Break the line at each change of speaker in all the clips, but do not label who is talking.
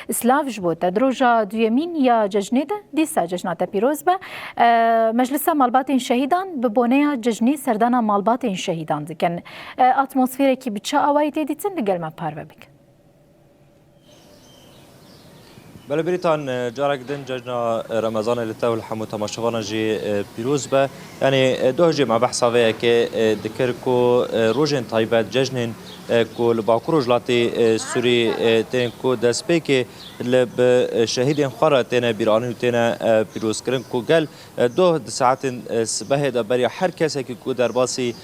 اسلاف جبوت دروجا دویمین یا ججنه ده دیسا ججنات پیروز به مجلس مالبات شهیدان به بونه ججنی سردان مالبات شهیدان دکن اتمسفر کی بچه آوایتی دیتن لگل ما پاره بک.
بله بریتان جارك دن ججنا رمضان اللي تاول حمو تماشاوانا جي بيروز به يعني دوجي مع بحث هذا كي ذكركو روجين طيبات ججنين كو لباكرو جلاتي سوري تين كو دسبيكي لب شهيدين خرا تينا بيراني وتينا بيروز كرن كو قال دو ساعات سبه دا بريا هر كسي كو درباسي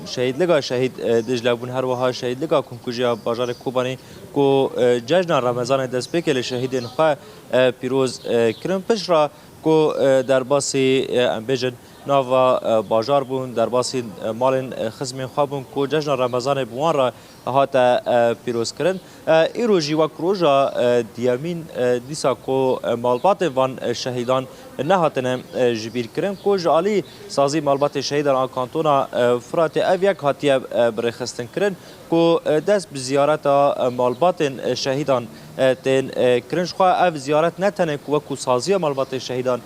شهيد لقا شهيد دجلا بون هر وها شهيد لقا كون كوجيا باجار كوباني كو ججنا رمضان دسبيكي لشهيدين خا بيروز كرن بشرا كو درباسي امبيجن ناوا باجار بون درباسي مالن خزمين خابون كو ججنا رمضان بوان را هاتا پیروز کرن ایرو جیوا کروجا دیامین دیسا کو مالبات وان شهیدان نهاتن جبیر کرن کو جالی سازی مالبات شهیدان آکانتونا فرات اویک هاتیه برخستن کرن کو دست بزیارت مالبات شهیدان تن کرنش خواه اف زیارت نتنه کو سازی مالبات شهیدان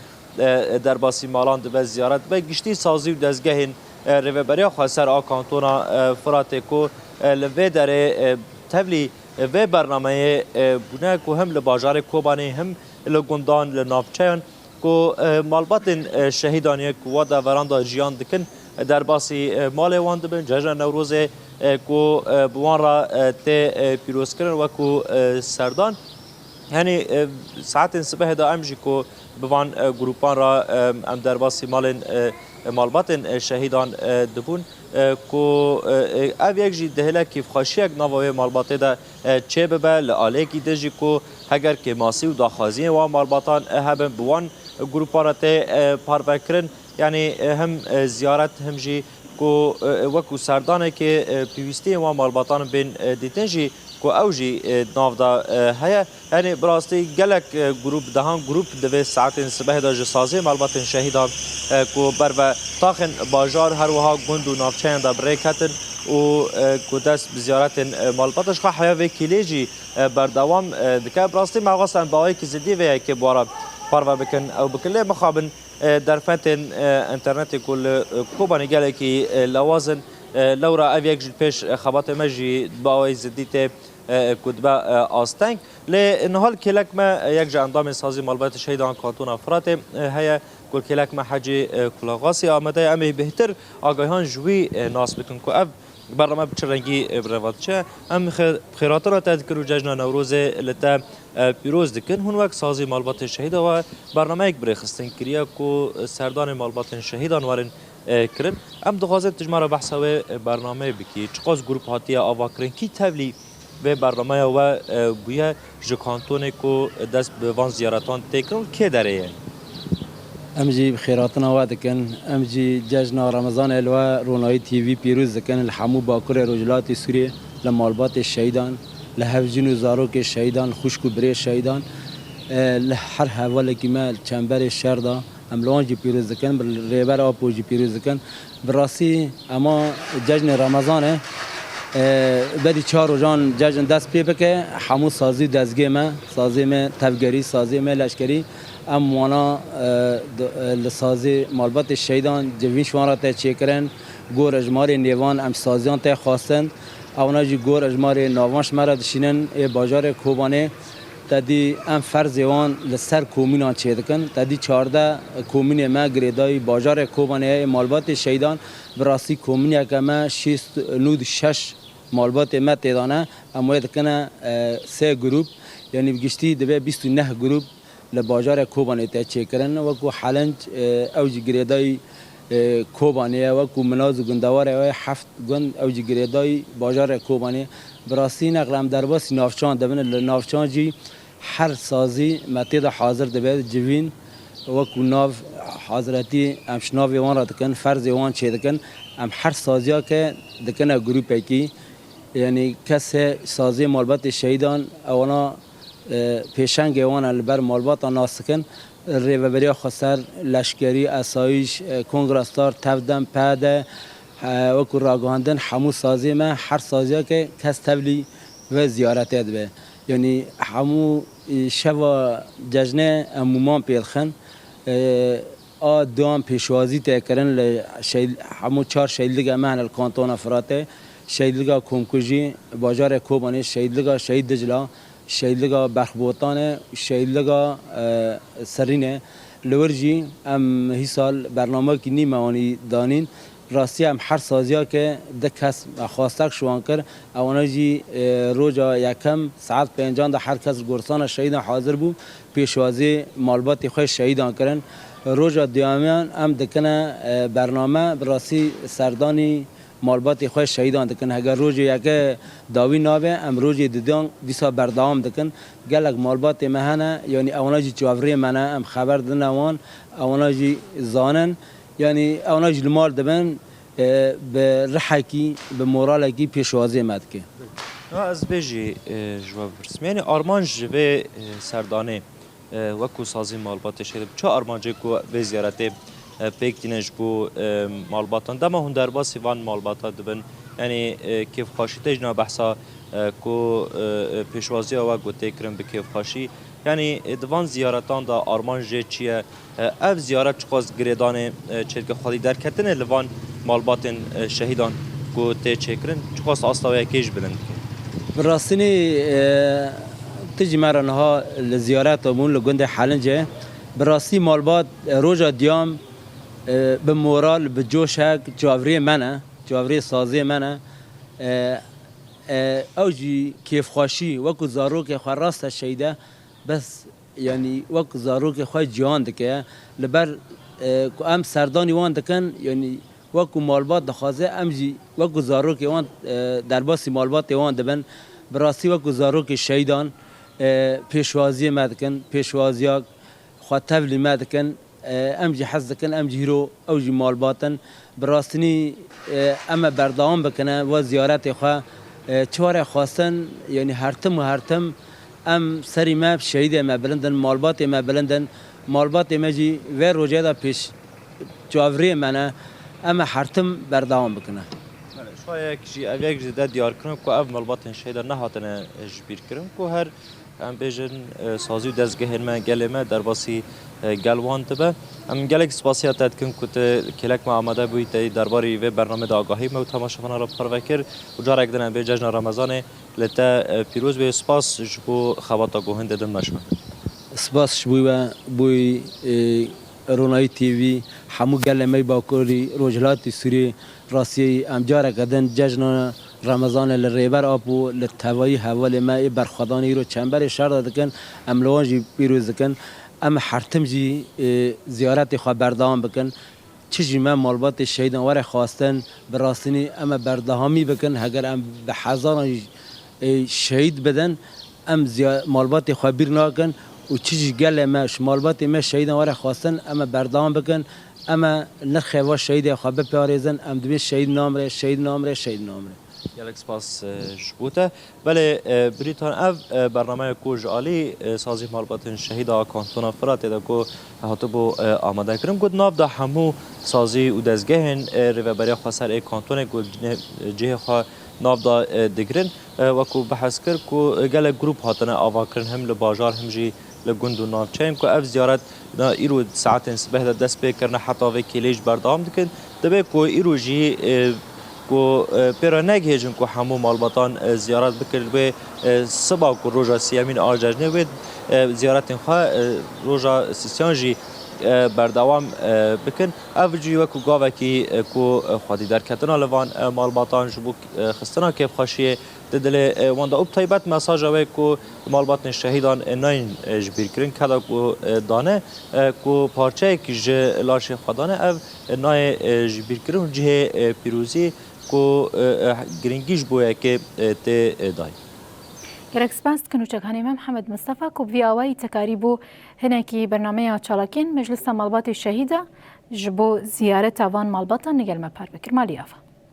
در باسی مالان دو زیارت به گشتی سازی و دزگهین روبریا خاصر آکانتونا فرات کو لوی داره تبلی و برنامه بونه که هم لباجار کوبانی هم لگندان لنافچهان که مالبات شهیدانی که وادا وراندا جیان دکن در باسی مال وان دبن جشن نوروز که بوان را ته پیروز کردن و که سردان یعنی ساعت صبح دا امجی که بوان گروپان را ام در باسی مالبات شهیدان دبون کو او یک جی دهله کیف خاشیک نوای مالباته ده چه ببه لعاله کی دجی کو اگر که ماسی و داخازی و مالباتان هم بوان گروپارته پاربکرن یعنی هم زیارت هم جی کو وکو سردانه که پیوستی و مالباتان بین دیتن جی کو او جی ناو دا هيا يعني براستي گلک گروپ دهان گروپ دوی ساعت صبح دا جسازی مالبات شهیدان کو برو تاخن باجار هر وها گند و نافچین دا بریکتن و کو دست بزیارت مالباتش خواه حیا و کلیجی بردوام دکه براستي مغاستن باقی که زدی و که بارا پارو بکن او بکله مخابن در فتن انترنت کل کوبانی گلکی لوازن لورا اویک جل پیش خبات مجی باقی زدیت کدبه آستنگ لنهال کلک ما یک جاندام سازی مالبات شهیدان کانتون افراد هیا کل کلک ما حجی کلاغاسی آمده امی بهتر آگاهان جوی ناس بکن که اف برنامه بچرنگی بروادچه ام خیرات را تذکر و جشن نوروز لتا پیروز دکن هون وقت سازی مالبات شهیدان و برنامه یک برخستن کریا که سردان مالبات شهیدان وارن کرن ام دخوازه تجمع بحث و برنامه بکی چقاز گروپ هاتیه آوا کرن کی تولی و برنامه و بویا جکانتونه کو دست به وان زیارتان تکرون که داره
امجي بخيراتنا وادكن امجي ججنا رمضان الوا روناي تي في بيروز كان الحمو باكر رجلات سوريا لمالبات الشهيدان لهفجين وزاروك الشهيدان خشكو بري الشهيدان لحر حواله كما چنبر الشردا املوان جي بيروز كان بالريبر ابو جي بيروز كان براسي اما ججن رمضان بدی چهار روزان جشن دست پی بکه همون سازی دستگاه ما سازی ما تفگری سازی ما لشکری اموانا لسازی مالبات شهیدان جوین شوان را تچیکرن گور اجمار نیوان ام سازیان ته خواستند اونا جی گور اجمار نوانش مرا دشینن بازار کوبانه تدی ام فرض وان لسر کومینان چیدکن تدی 14 کومین ما گریدای بازار کوبانه مالبات شهیدان براسی کومینیا کما 6 مالبات ما تدانه اما کنه 3 گروپ یعنی بگشتی دبه 29 گروپ لبازار کوبانه تچیکرن و کو حالنج اوج گریدای کوبانه و کو مناز گندوار و 7 گند اوج گریدای بازار کوبانه براسی نقلم درباس نافچان دبن نافچان جی هر سازی متید حاضر دبه جوین و کو ناف حضرتی امشناف وان را دکن فرض وان چه دکن ام هر سازیا که دکن گروپ کی یعنی کس سازی مالبات شهیدان اونا پیشنگ وان البر مالبات ناسکن ریوبریا خسر لشکری اسایش کنگرستار تفدم پد و کو راگاندن همو سازی ما هر سازیا که کس تبلی و زیارت اد یعنی همو شوا ججنه امومان پیلخن دوام پیشوازی تکرن همو 4 شهیدلگا مهن الکانتون فراته شهیدلگا کومکوژی باجار کوبانی شهیدلگا شهید دجلا شهیدلگا برخبوتانه شهیدلگا سرینه لورجی ام هی سال برنامه کی نیمانی دانین راستی هم هر سازیا که دکس خواستک شوان کر اونا جی روزا یکم ساعت 5 ده هر کس گرسان شهید حاضر بو پیشوازی مالبات خوش شهیدان کردن روزا دیامیان هم دکنه برنامه براسی سردانی مالبات خوش شهیدان دکن اگر روز یک داوی نابه ام روز دیدان دیسا بردام دکن گلک مالبات مهنه یعنی اونا جی چاوری منه ام خبر دنوان اونا جی زانن یعنی اونا جی المال دبن به رحکی به مورالی پیشوازی مد که
از بیجی جواب برسم یعنی آرمانج به سردانه وکو سازی مالبات شده چه آرمانجی کو به زیارت پیکتینش بو مالباتان دما هون در باسی وان مالباتا دبن یعنی کیف خاشی تجنا بحثا کو پیشوازی و گوته کرن به کیف خاشی یعنی دوان زیارتان دا آرمانج چیه اف زیارت چقاس گریدان چرک خالی در کتن لوان مالباتن شهیدان گوته چکرن چقاس آستاوی کیش بلند
براستنی تجی مرانها لزیارت امون لگند حلنجه براستی مالبات روزا دیام به مورال به جوشک جاوری منه جاوری سازی منه اوجی کیف خواشی وکو زاروک خو راست شیده بس یعنی وکو زاروک خو جان دکه لبر ام سردانی وان دکن یعنی وکو مالبات دخوازه امجی وکو زاروک وان در باسی مالبات وان دبن براستی وکو زاروک شیدان پیشوازی مدکن پیشوازیاک خاطبلی مدکن امجی حزدکن امجی هیرو اوجی مالباتن براستنی اما بردام بکنه و زیارت خوا چوار خواستن یعنی هرتم و هرتم ام سری ما شهید ما بلندن مالبات ما بلندن مالبات ما جی و روزه دا پیش جاوری منه اما هرتم بردام بکنه
شاید که اویک جدا دیار کنم که اف مالبات شهید نه هاتنه جبیر کنم که هر ام بیشن سازی دستگاه ما گله ما در باسی گلوان تبه ام گلک سپاسیات کن که کلک ما آماده بودی درباره و برنامه داغاهی ما و تماشاگران را پروکر و جارک دنن به جشن رمضان لتا پیروز به سپاس جبو خواتا گوهند دم نشون
سپاس شبوی بوی رونای تیوی همو گله می باکوری روجلات سوری راسی ام جارک دن جشن رمضان لریبر آپو لتوایی حوالی ما برخدانی رو چنبر شهر دکن املوانجی پیروز دکن ام حرتم جی زیارت خواه بردام بکن چجی من مالبات شهیدان وره خواستن براستنی ام بردهامی بکن اگر ام به هزاران شهید بدن ام مالبات خواه بیر ناکن و چجی گله ما مالبات ما شهیدان وره خواستن ام بردام بکن اما نرخه و شهید خواه بپاریزن ام دوی شهید نامره شهید نامره شهید نامره
گلک سپاس جبوته بله بریتان اف برنامه کوج عالی سازی مالبات شهید کانتون فرات دا کو هاتو بو آماده کرم گود ناف دا همو سازی و دزگهن ریوبری خسر کانتون گود جه خوا ناف دا دگرن و کو بحث کر کو گله گروپ هاتنه آوا کرن هم لباجار هم جی لگند و ناف چین کو اف زیارت ایرو ساعت صبح دا دست بکرنه حتی و کلیج بردام دکن دبه کو ایرو جی کو پیرانگ هجن کو همو مالباتان زیارت بکرد به سبا کو روزا سیامین آججنه و زیارت خوا روزا سیانجی بردوام بکن اوجی و کو گاوه کی کو خودی در کتنا لوان مالباتان جبو خستنا کیف خاشیه دل واندا اب طیبت مساج و کو مالبات شهیدان ناین جبیر کرن کدا کو دانه کو پارچه کی ج لاش خدانه اف نای جبیر کرن جه پیروزی کو گرینگیش بویا که ته دای
گرک سپاس کنو چکانی محمد مصطفى کو ویاوی تکاریبو هنکی برنامه چالاکین مجلس مالبات شهیده جبو زیارت وان مالباتا نگل مپر بکر مالیافا